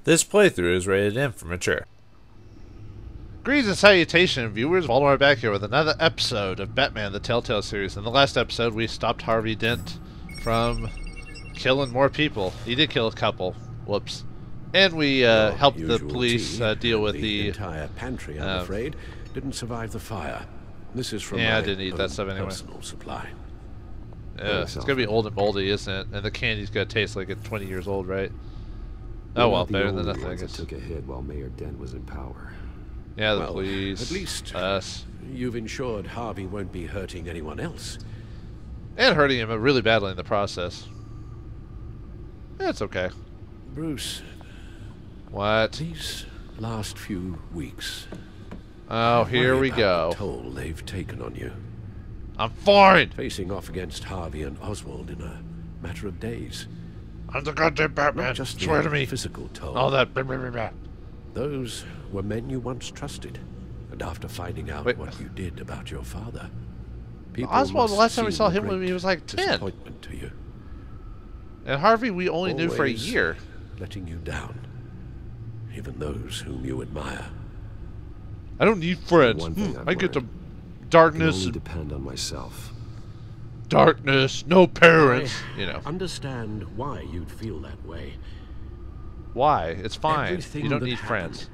This playthrough is rated M for mature. Greetings and salutation, viewers. Vauldemare back here with another episode of Batman: The Telltale Series. In the last episode, we stopped Harvey Dent from killing more people. He did kill a couple. Whoops. And we helped the police deal with the entire pantry. I'm afraid didn't survive the fire. This is from I didn't eat that stuff anyway. Personal supply. It's gonna be old and moldy, isn't it? And the candy's gonna taste like it's 20 years old, right? Oh well, better than nothing, I guess. Took a hit while Mayor Dent was in power. Yeah, the police. At least us. You've ensured Harvey won't be hurting anyone else. And hurting him really badly in the process. Yeah, it's okay. Bruce. What? These last few weeks. Oh, here we go. The toll they've taken on you. I'm fine. Facing off against Harvey and Oswald in a matter of days. I'm the goddamn Batman. Not just swear to me. Physical toll. All that. Blah, blah, blah, blah. Those were men you once trusted, and after finding out what you did about your father, people Oswald, the last time we must saw see him when he was like 10. Disappointment to you. And Harvey, we only knew for a Always year. letting you down, even those whom you admire. I don't need friends. One thing I get the I can darkness. only depend on myself. Darkness, no parents. I You know understand why you'd feel that way. why? It's fine. Everything You don't that need friends.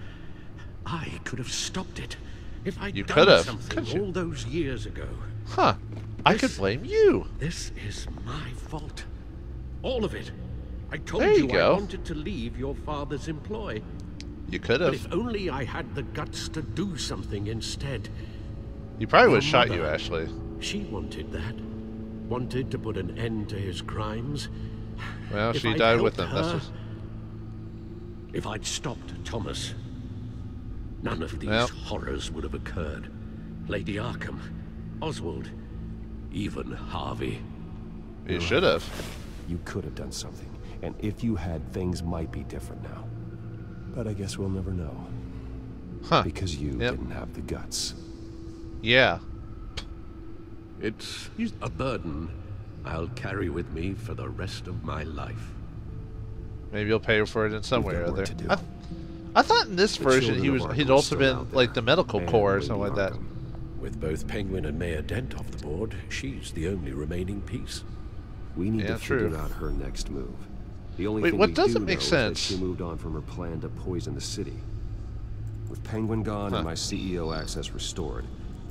happened, I could have stopped it if I'd You done could have, something couldn't you? all those years ago. Huh? I could blame you. This is my fault. All of it. I told There you I go. wanted to leave your father's employ. You could But have. if only I had the guts to do something instead. You probably would have Your shot you, mother, actually. She wanted that. Wanted to put an end to his crimes. Well, If she I'd died with helped him. That's her, just... If I'd stopped Thomas, none of these Well. horrors would have occurred. Lady Arkham, Oswald, even Harvey. You should have. You could have done something, and if you had, things might be different now. But I guess we'll never know. Huh? Because you Yep. didn't have the guts. Yeah. It's a burden I'll carry with me for the rest of my life. Maybe you'll pay for it in some You've way got or work other. to do. I thought in this The version children of he'd Arkham also still been out like there, the medical and corps or Lady something like that. Arkham. With both Penguin and Mayor Dent off the board, she's the only remaining piece. We need Yeah, to true. figure out her next move. The only Wait, thing what we doesn't do make know is sense? that she moved on from her plan to poison the city. With Penguin gone and my CEO access restored,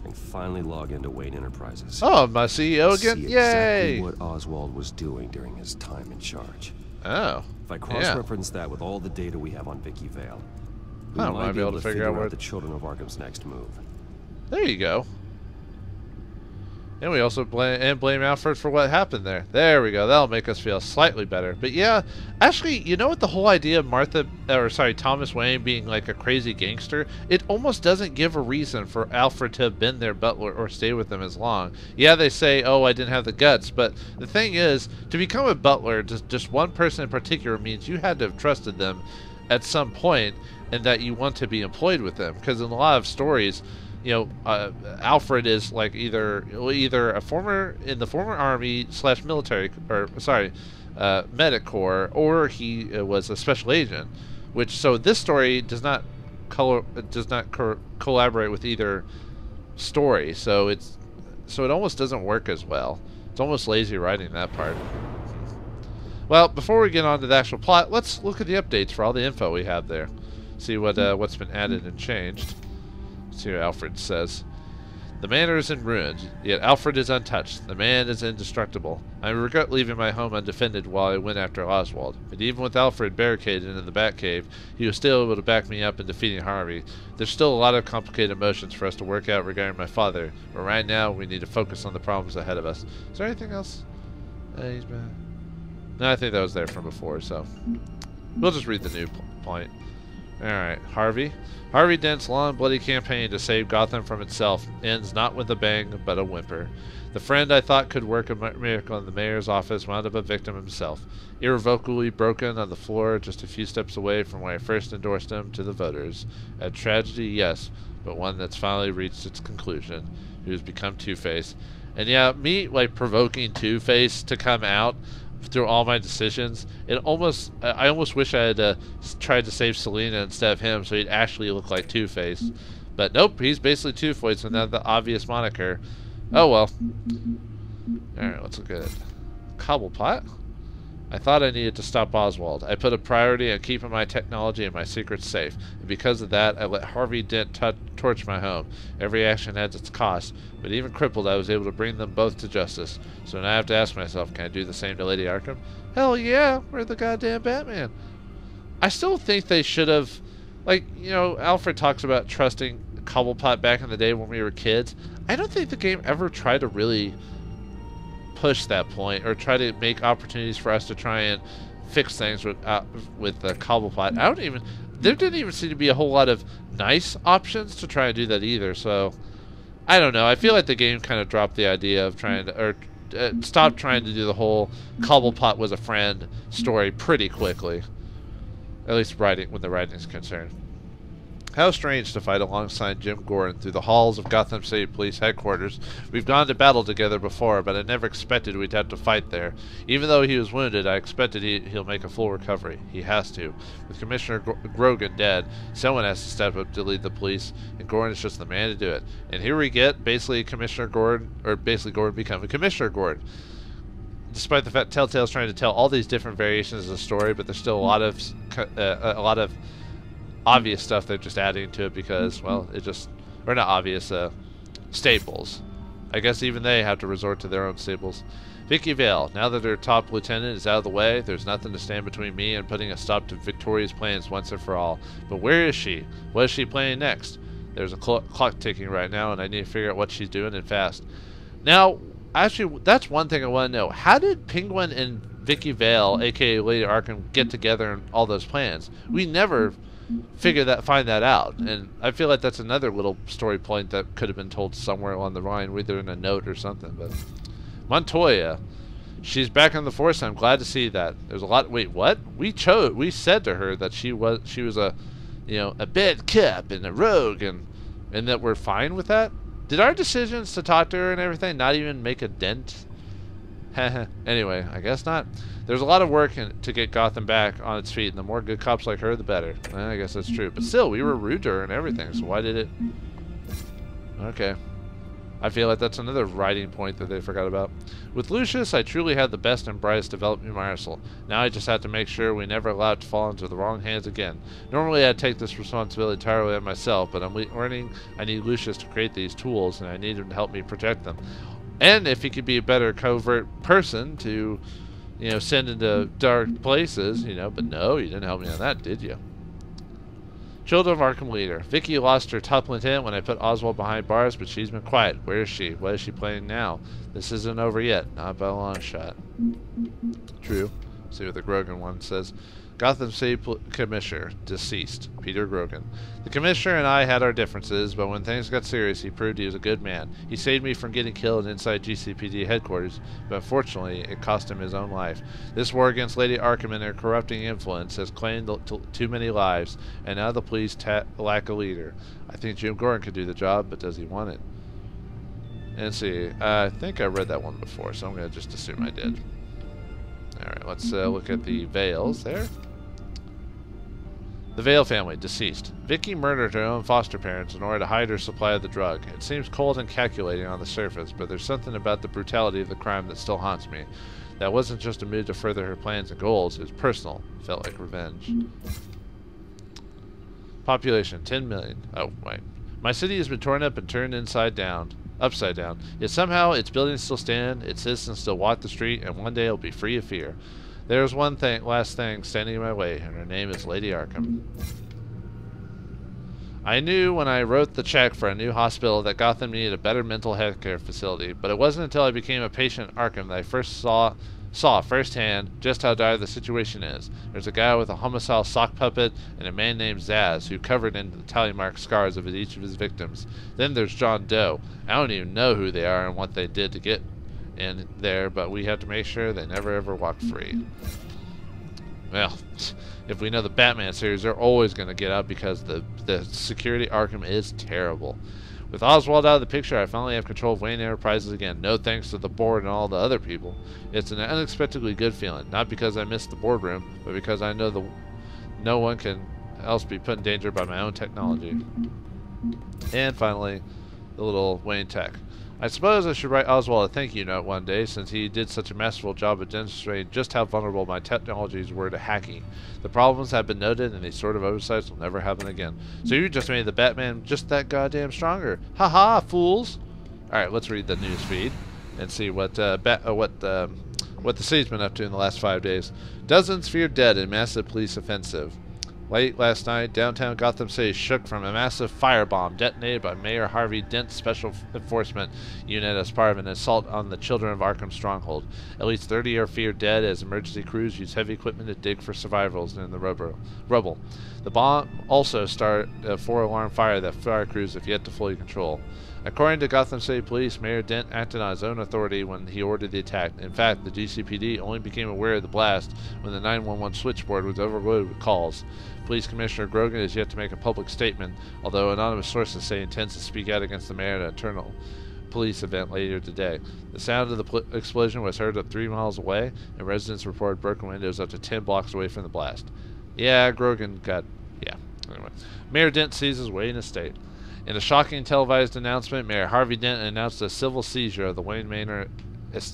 and finally log into Wayne Enterprises. Oh, my CEO again! See Yay! exactly what Oswald was doing during his time in charge. Oh. If I cross-reference that with all the data we have on Vicky Vale, we Huh, might might be able to figure out where the Children of Arkham's next move. There you go. And we also blame Alfred for what happened there. There we go. That'll make us feel slightly better. But yeah, actually, you know what? The whole idea of Thomas Wayne being like a crazy gangster, it almost doesn't give a reason for Alfred to have been their butler or stay with them as long. Yeah, they say, oh, I didn't have the guts. But the thing is, to become a butler, just one person in particular means you had to have trusted them at some point and that you want to be employed with them. Because in a lot of stories, you know, Alfred is like either a former army / military, or medic corps, or he was a special agent. So this story does not collaborate with either story. So it almost doesn't work as well. It's almost lazy writing that part. Well, before we get on to the actual plot, let's look at the updates for all the info we have there. See what's been added and changed. See what Alfred says. The manor is in ruins, yet Alfred is untouched. The man is indestructible. I regret leaving my home undefended while I went after Oswald. But even with Alfred barricaded in the Batcave, he was still able to back me up in defeating Harvey. There's still a lot of complicated emotions for us to work out regarding my father, but right now we need to focus on the problems ahead of us. Is there anything else? He's back. No, I think that was there from before, so we'll just read the new point. Alright, Harvey. Harvey Dent's long, bloody campaign to save Gotham from itself ends not with a bang, but a whimper. The friend I thought could work a miracle in the mayor's office wound up a victim himself, irrevocably broken on the floor just a few steps away from where I first endorsed him to the voters. A tragedy, yes, but one that's finally reached its conclusion, who has become Two-Face. And yeah, me, like, provoking Two-Face to come out through all my decisions. I almost wish I had tried to save Selina instead of him, so he'd actually look like Two-Face. But nope, he's basically Two-Face without the obvious moniker. Oh well. Alright, let's look at it. Cobblepot? I thought I needed to stop Oswald. I put a priority on keeping my technology and my secrets safe, and because of that, I let Harvey Dent torch my home. Every action has its cost, but even crippled, I was able to bring them both to justice. So now I have to ask myself, can I do the same to Lady Arkham? Hell yeah, we're the goddamn Batman. I still think they should have, like, you know, Alfred talks about trusting Cobblepot back in the day when we were kids. I don't think the game ever tried to really push that point or try to make opportunities for us to try and fix things with Cobblepot. There didn't even seem to be a whole lot of nice options to try and do that either. So I don't know. I feel like the game kind of dropped the idea of trying to, or stopped trying to do the whole Cobblepot was a friend story pretty quickly. At least when the writing is concerned. How strange to fight alongside Jim Gordon through the halls of Gotham City Police Headquarters. We've gone to battle together before, but I never expected we'd have to fight there. Even though he was wounded, I expected he'll make a full recovery. He has to. With Commissioner Grogan dead, someone has to step up to lead the police, and Gordon is just the man to do it. And here we get basically Commissioner Gordon, or basically Gordon becoming Commissioner Gordon. Despite the fact Telltale's trying to tell all these different variations of the story, but there's still a lot of obvious stuff they're just adding to it because, well, or not obvious, staples. I guess even they have to resort to their own staples. Vicky Vale, now that her top lieutenant is out of the way, there's nothing to stand between me and putting a stop to Victoria's plans once and for all. But where is she? What is she planning next? There's a clock ticking right now, and I need to figure out what she's doing and fast. Now, actually, that's one thing I want to know. How did Penguin and Vicky Vale, aka Lady Arkham, get together in all those plans? We never find that out, and I feel like that's another little story point that could have been told somewhere along the line, either in a note or something. But Montoya, she's back on the force. I'm glad to see that. There's a lot. Wait, what? We said to her that she was a, you know, a bad cop and a rogue, and that we're fine with that. Did our decisions to talk to her and everything not even make a dent? Anyway, I guess not. There's a lot of work to get Gotham back on its feet, and the more good cops like her, the better. I guess that's true. But still, we were rude to her and everything, so why did it... Okay. I feel like that's another writing point that they forgot about. With Lucius, I truly had the best and brightest development rehearsal. Now I just have to make sure we never allow it to fall into the wrong hands again. Normally I'd take this responsibility entirely on myself, but I'm learning I need Lucius to create these tools, and I need him to help me protect them. And if he could be a better covert person to, you know, send into dark places, you know, but no, you didn't help me on that, did you? Children of Arkham leader. Vicky lost her top lieutenant when I put Oswald behind bars, but she's been quiet. Where is she? What is she playing now? This isn't over yet. Not by a long shot. True. See what the Grogan one says. Gotham City Commissioner, deceased, Peter Grogan. The Commissioner and I had our differences, but when things got serious, he proved he was a good man. He saved me from getting killed inside GCPD headquarters, but unfortunately, it cost him his own life. This war against Lady Arkham and her corrupting influence has claimed too many lives, and now the police lack a leader. I think Jim Gordon could do the job, but does he want it? And see, I think I read that one before, so I'm going to just assume I did. Alright, let's look at the Vales there. The Vale family, deceased. Vicky murdered her own foster parents in order to hide her supply of the drug. It seems cold and calculating on the surface, but there's something about the brutality of the crime that still haunts me. That wasn't just a move to further her plans and goals, it was personal. It felt like revenge. Population, 10 million. Oh, wait. My city has been torn up and turned upside down. Yet somehow its buildings still stand, its citizens still walk the street, and one day it'll be free of fear. There's one last thing standing in my way, and her name is Lady Arkham. I knew when I wrote the check for a new hospital that Gotham needed a better mental health care facility, but it wasn't until I became a patient at Arkham that I first saw firsthand just how dire the situation is. There's a guy with a homicidal sock puppet and a man named Zaz who covered in the tally mark scars of each of his victims. Then there's John Doe. I don't even know who they are and what they did to get in there, but we have to make sure they never ever walk free. Well, if we know the Batman series, they're always going to get out because the security Arkham is terrible. With Oswald out of the picture, I finally have control of Wayne Enterprises again. No thanks to the board and all the other people. It's an unexpectedly good feeling. Not because I missed the boardroom, but because I know no one can else be put in danger by my own technology. And finally, the little Wayne tech. I suppose I should write Oswald a thank you note one day, since he did such a masterful job of demonstrating just how vulnerable my technologies were to hacking. The problems have been noted, and these sort of oversights will never happen again. So you just made the Batman just that goddamn stronger. Ha ha, fools! Alright, let's read the news feed and see what the city's been up to in the last 5 days. Dozens feared dead in massive police offensive. Late last night, downtown Gotham City shook from a massive firebomb detonated by Mayor Harvey Dent's Special Enforcement Unit as part of an assault on the Children of Arkham stronghold. At least 30 are feared dead as emergency crews use heavy equipment to dig for survivors in the rubble. The bomb also started a 4-alarm fire that fire crews have yet to fully control. According to Gotham City Police, Mayor Dent acted on his own authority when he ordered the attack. In fact, the GCPD only became aware of the blast when the 911 switchboard was overloaded with calls. Police Commissioner Grogan has yet to make a public statement, although anonymous sources say he intends to speak out against the mayor at an internal police event later today. The sound of the explosion was heard up 3 miles away, and residents reported broken windows up to 10 blocks away from the blast. Yeah, Grogan got... yeah. Anyway. Mayor Dent seizes Wayne estate. In a shocking televised announcement, Mayor Harvey Dent announced a civil seizure of the Wayne Manor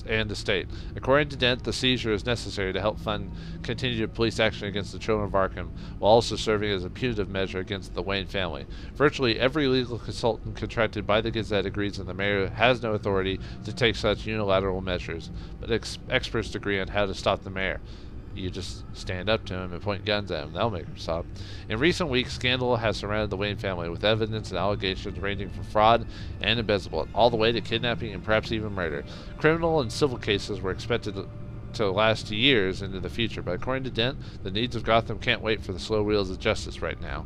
and estate. According to Dent, the seizure is necessary to help fund continued police action against the Children of Arkham, while also serving as a punitive measure against the Wayne family. Virtually every legal consultant contracted by the Gazette agrees that the mayor has no authority to take such unilateral measures, but experts agree on how to stop the mayor. You just stand up to him and point guns at him. That'll make him stop. In recent weeks, scandal has surrounded the Wayne family with evidence and allegations ranging from fraud and embezzlement, all the way to kidnapping and perhaps even murder. Criminal and civil cases were expected to last years into the future, but according to Dent, the needs of Gotham can't wait for the slow wheels of justice right now.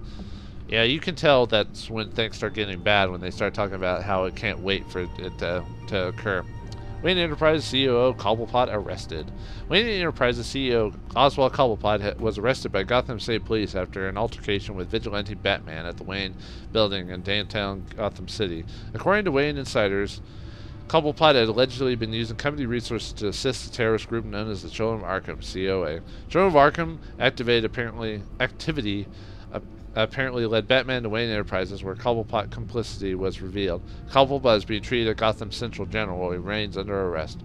Yeah, you can tell that's when things start getting bad, when they start talking about how it can't wait for it to occur. Wayne Enterprises CEO Cobblepot arrested. Wayne Enterprises CEO Oswald Cobblepot was arrested by Gotham State Police after an altercation with vigilante Batman at the Wayne building in downtown Gotham City. According to Wayne insiders, Cobblepot had allegedly been using company resources to assist the terrorist group known as the Children of Arkham, COA. Children of Arkham activity apparently led Batman to Wayne Enterprises, where Cobblepot complicity was revealed. Cobblepot is being treated at Gotham Central General, while he remains under arrest.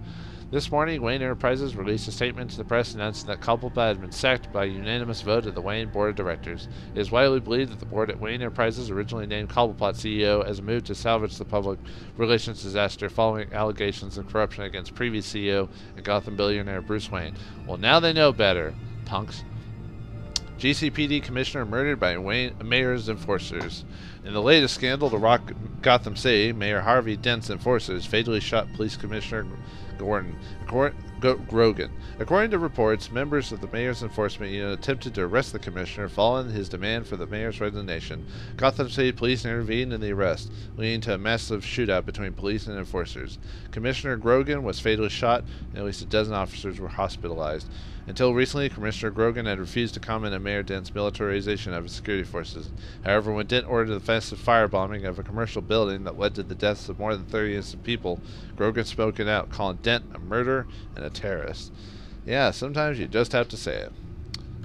This morning, Wayne Enterprises released a statement to the press announcing that Cobblepot had been sacked by a unanimous vote of the Wayne Board of Directors. It is widely believed that the board at Wayne Enterprises originally named Cobblepot CEO as a move to salvage the public relations disaster following allegations of corruption against previous CEO and Gotham billionaire Bruce Wayne. Well, now they know better, punks. GCPD commissioner murdered by mayor's enforcers. In the latest scandal to Gotham City, Mayor Harvey Dent's enforcers fatally shot police commissioner Grogan. According to reports, members of the mayor's enforcement unit attempted to arrest the commissioner following his demand for the mayor's resignation. Gotham City police intervened in the arrest, leading to a massive shootout between police and enforcers. Commissioner Grogan was fatally shot, and at least a dozen officers were hospitalized. Until recently, Commissioner Grogan had refused to comment on Mayor Dent's militarization of his security forces. However, when Dent ordered the offensive firebombing of a commercial building that led to the deaths of more than 30 innocent people, Grogan spoke out, calling Dent a murderer and a terrorist. Yeah, sometimes you just have to say it.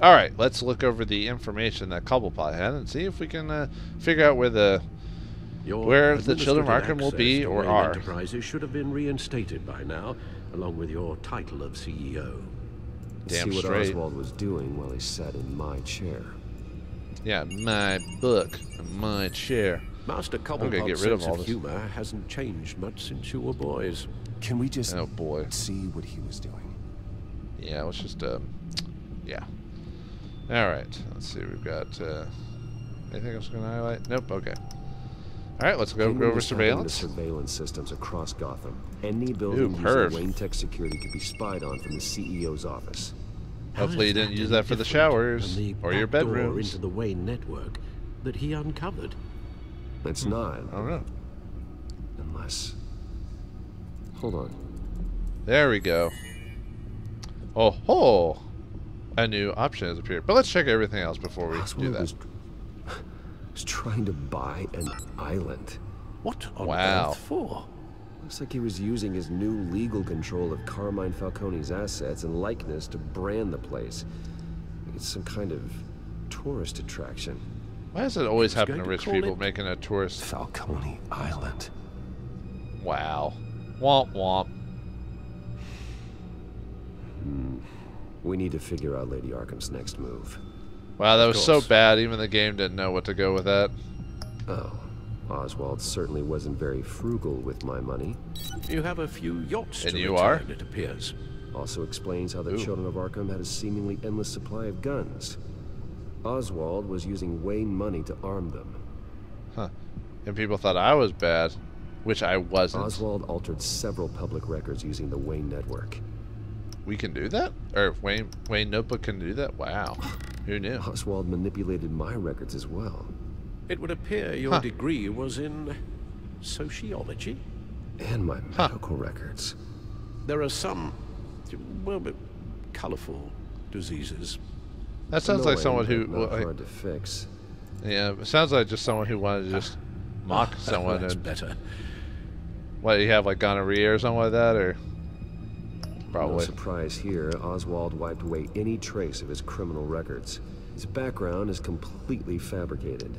Alright, let's look over the information that Cobblepot had and see if we can figure out where the Children of Arkham will be or are. Enterprises should have been reinstated by now, along with your title of CEO. Damn see what straight. Oswald was doing while he sat in my chair. Yeah, my book, my chair. Master Cobblepot's sense of humor hasn't changed much since you were boys. Can we just boy. see what he was doing? Yeah, let's just, yeah. Alright, let's see, we've got, anything else we're going to highlight? Nope, okay. Alright, let's go over surveillance. Surveillance systems across Gotham. Any building using Wayne Tech security could be spied on from the CEO's office. Hopefully you didn't use that for the showers or your bedrooms. Into the Wayne network that he uncovered. It's not. I don't know. Unless... Hold on. There we go. Oh ho! A new option has appeared. But let's check everything else before we do that. Was trying to buy an island. What on Wow. earth for? Looks like he was using his new legal control of Carmine Falcone's assets and likeness to brand the place. It's some kind of tourist attraction. Why does it always He's happen to going to rich call people it making a tourist? Falcone Island. Wow. Womp womp. We need to figure out Lady Arkham's next move. Wow, that Of was so course. bad. Even the game didn't know what to go with that. Oh, Oswald certainly wasn't very frugal with my money. You have a few yachts And to you return, are? it appears. Also explains how the Ooh. children of Arkham had a seemingly endless supply of guns. Oswald was using Wayne money to arm them. Huh. And people thought I was bad, which I wasn't. Oswald altered several public records using the Wayne network. We can do that? Or Wayne Notebook can do that? Wow. Who knew? Oswald manipulated my records as well. It would appear your degree was in sociology. And my medical records. There are some, well, colorful diseases. That sounds like Annoying, someone who... but not well, hard to fix. yeah, it sounds like just someone who wanted to just mock someone. That's And better. what, you have like gonorrhea or something like that? Or No probably. surprise here, Oswald wiped away any trace of his criminal records. His background is completely fabricated.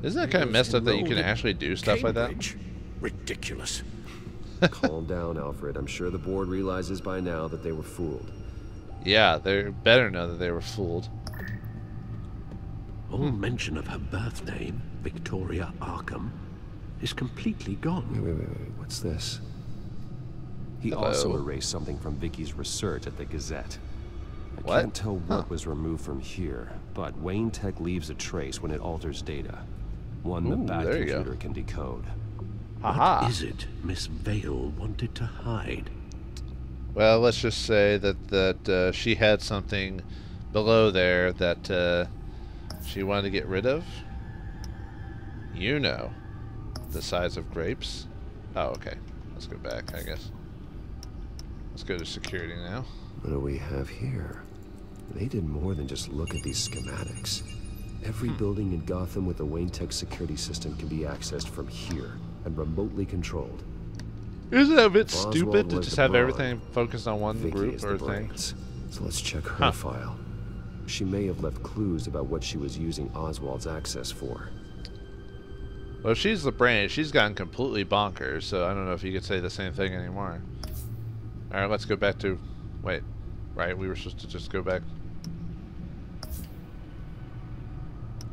Isn't that kind of messed up that you can enrolled in actually do stuff like that? Cambridge. Ridiculous. Calm down, Alfred. I'm sure the board realizes by now that they were fooled. Yeah, they better know that they were fooled. All mention of her birth name, Victoria Arkham, is completely gone. Wait. What's this? He Hello. also erased something from Vicky's research at the Gazette. I What? can't tell what was removed from here, but Wayne Tech leaves a trace when it alters data. One the Ooh, bad there you go. computer can decode. Haha. What is it Miss Vale wanted to hide? Well, let's just say that she had something below there that she wanted to get rid of. You know, the size of grapes. Oh, okay. Let's go back, I guess. Let's go to security now. What do we have here? They did more than just look at these schematics. Every building in Gotham with the Wayne Tech security system can be accessed from here and remotely controlled. Isn't that a bit Oswald stupid to was just the have brawn. everything focused on one Vicky group is or the thing? brains. So let's check her file. She may have left clues about what she was using Oswald's access for. Well, if she's the brain, she's gotten completely bonkers, so I don't know if you could say the same thing anymore. Alright, let's go back to... Wait. Right, we were supposed to just go back...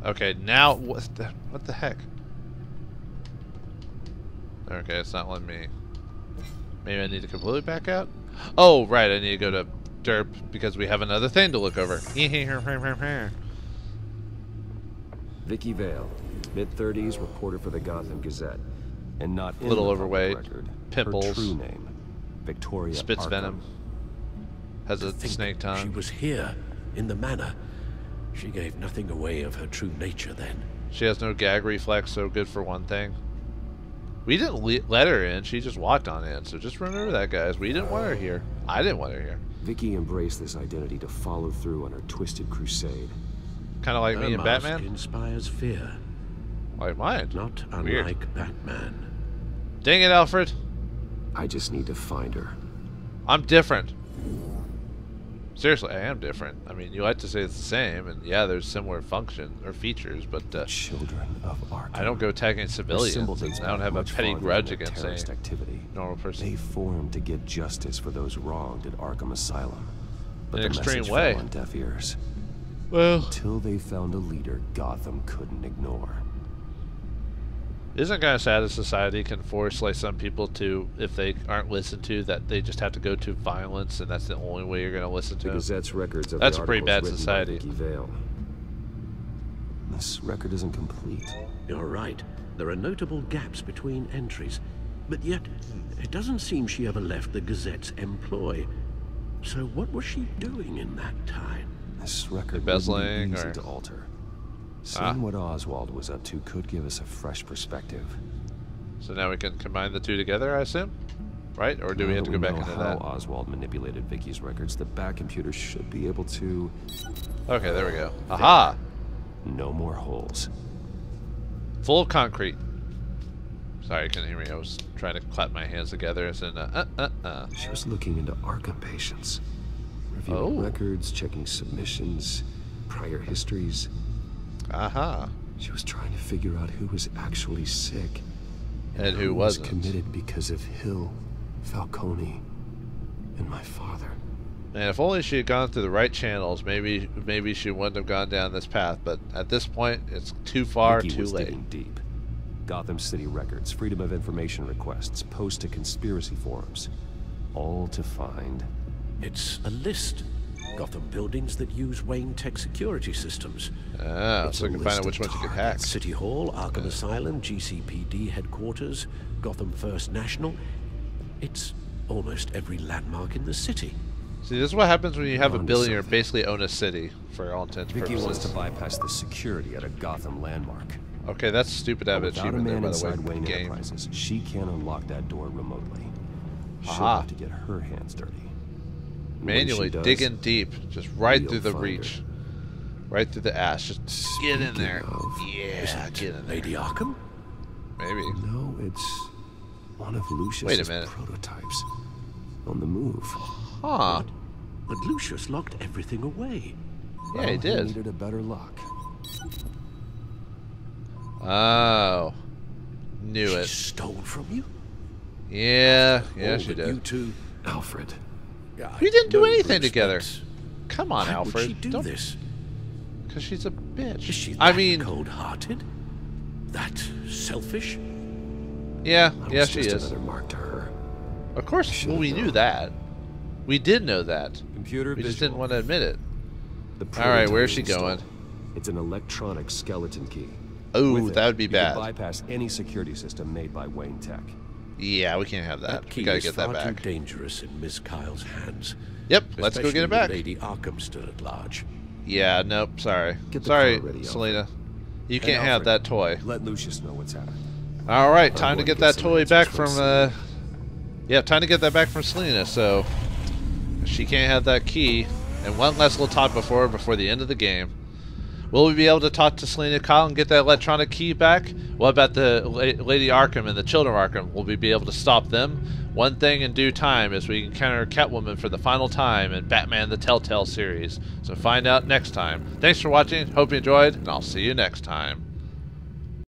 Okay, now... What the heck? Okay, it's not letting me... Maybe I need to completely back out? Oh, right, I need to go to Derp because we have another thing to look over. Vicky Vale, mid-30s, reporter for the Gotham Gazette, and not in Little the public overweight, record. pimples. Her true name, Victoria Spits Arkham. venom. Has a Think snake She tongue. was here, in the manor. She gave nothing away of her true nature then. She has no gag reflex, so good for one thing. We didn't let her in, she just walked on in, so just remember that, guys. We didn't want her here. I didn't want her here. Vicky embraced this identity to follow through on her twisted crusade. Kind of like Her me and mask Batman. inspires fear, Like mine. not Weird. unlike Batman. Dang it, Alfred. I just need to find her. I'm different. Seriously, I am different. I mean, you like to say it's the same, and yeah, there's similar function or features, but Children of Arkham. I don't go attacking Their civilians. symbol And dates I don't back have a much petty farther grudge than their against terrorist a activity. normal person. They formed to get justice for those wronged at Arkham Asylum. But In an the extreme message way. fell on deaf ears. Well, Till they found a leader Gotham couldn't ignore. isn't it kind of sad that society can force like some people to, if they aren't listened to, that they just have to go to violence, and that's the only way you're going to listen to The them? Gazette's records of That's the a pretty articles bad written by society. Vicky Vale. This record isn't complete. You're right. There are notable gaps between entries. But yet, it doesn't seem she ever left the Gazette's employ. So what was she doing in that time? This record Embezzling wouldn't be easy or- to alter. Seeing what Oswald was up to could give us a fresh perspective. So now we can combine the two together, I assume? Right? Or do we Now have to that go back know into how that? Oswald manipulated Vicky's records, the back computer should be able to... Okay, there we go. Aha! No more holes. Full of concrete. Sorry, you couldn't hear me. I was trying to clap my hands together as in She was looking into Arkham patients. Reviewing records, checking submissions, prior histories. Aha. She was trying to figure out who was actually sick. And who was wasn't. committed because of Hill, Falcone, and my father. And if only she had gone through the right channels, maybe she wouldn't have gone down this path. But at this point, it's too far, Vicky too was late. digging deep. Gotham City records, Freedom of Information requests, posts to conspiracy forums. All to find... It's a list. Gotham buildings that use Wayne Tech security systems. Ah, so we can find out which ones you can hack. City Hall, Arkham Asylum, GCPD headquarters, Gotham First National. It's almost every landmark in the city. See, this is what happens when you have a Onto billionaire something. basically own a city, for all intents and Vicky wants to purposes. bypass the security at a Gotham landmark. Okay, that's stupid But habit without a achievement there, man by the inside way. Wayne Game. Enterprises, she can't unlock that door remotely. She'll Aha. have to get her hands dirty. And when Manually she does, digging deep, just right we'll through the find reach. her. Right through the ass. Just get in Speaking there. of- Yeah, get in there. Lady Arkham? Maybe. No, it's one of Lucius's Wait a minute. prototypes. On the move. Huh. But Lucius locked everything away. Yeah, he Well, did. needed a better lock. Oh. Knew She it. stole from you? Yeah, All yeah, she that You did. two... Alfred. We didn't do No, anything Bruce, together. but Come on, why Alfred. would she do Don't, this? because she's a bitch. Is she I that mean, cold-hearted? That selfish? yeah, That yeah, was she just is. another mark to her. Of course, Should've well, we knew known. that. We did know that. Computer We just visual. didn't want to admit it. The All right, prototype where's she installed. going? It's an electronic skeleton key. Oh, With it, that would be you bad. can bypass any security system made by Wayne Tech. Yeah, we can't have that. That key We gotta is get far that too back. dangerous in Miss Kyle's hands. Yep, let's go get especially it back. with Lady Arkham still at large. Yeah, nope, sorry. Get the Sorry, car ready, Selena. You And can't have Alfred, that toy. Let Lucius know what's happening. All right, I'm time to going get to that get some toy answers back from from, Selena. yeah, time to get that back from Selena, so she can't have that key. And one last little talk before the end of the game. Will we be able to talk to Selena Kyle and get that electronic key back? What about the Lady Arkham and the Children of Arkham? Will we be able to stop them? One thing in due time as we encounter Catwoman for the final time in Batman the Telltale Series. So find out next time. Thanks for watching, hope you enjoyed, and I'll see you next time.